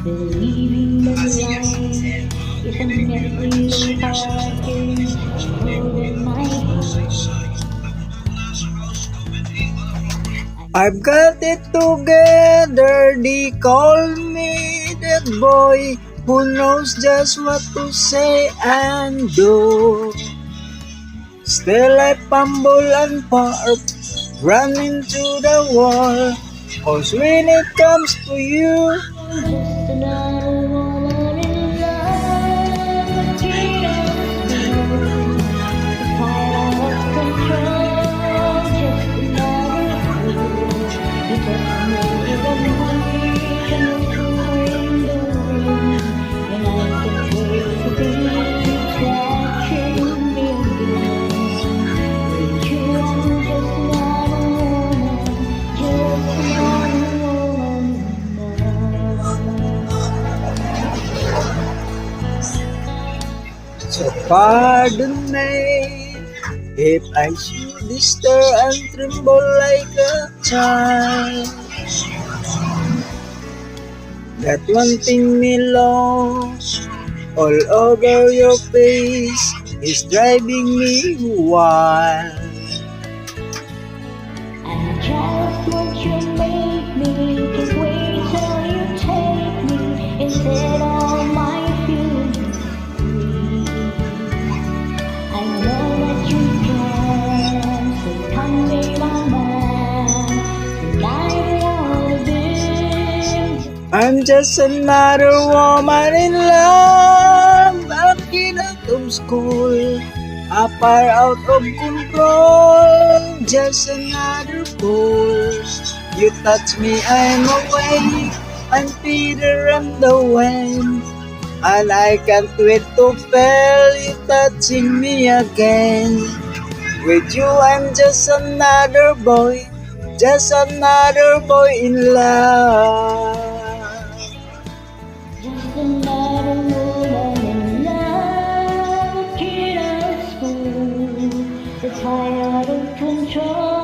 Believing that life isn't every parting more than my heart. I've got it together, they call me that boy who knows just what to say and do. Still I fumble and fall, run into the wall, 'cause when it comes to you, Just another woman in love, but you don't spiral of control. Just another fool. You just made a emotional in the room, and I can't wait to be touching me again. With you, I'm just another woman, just another woman so pardon me if I should stir and tremble like a child. That one thing me lost all over your face is driving me wild. I'm just what you make me. Just wait till you take me and set all my feelings free. I know that you can, so come be my man. Tonight I wanna be. I'm just another woman in love, a kid out of school, a far out of control, just another fool. You touch me, I'm awake, I'm Peter and the wind, and I can't wait to feel you touching me again. With you, I'm just another boy, just another boy in love. Just another woman in love, a kid at school, that's high out of control.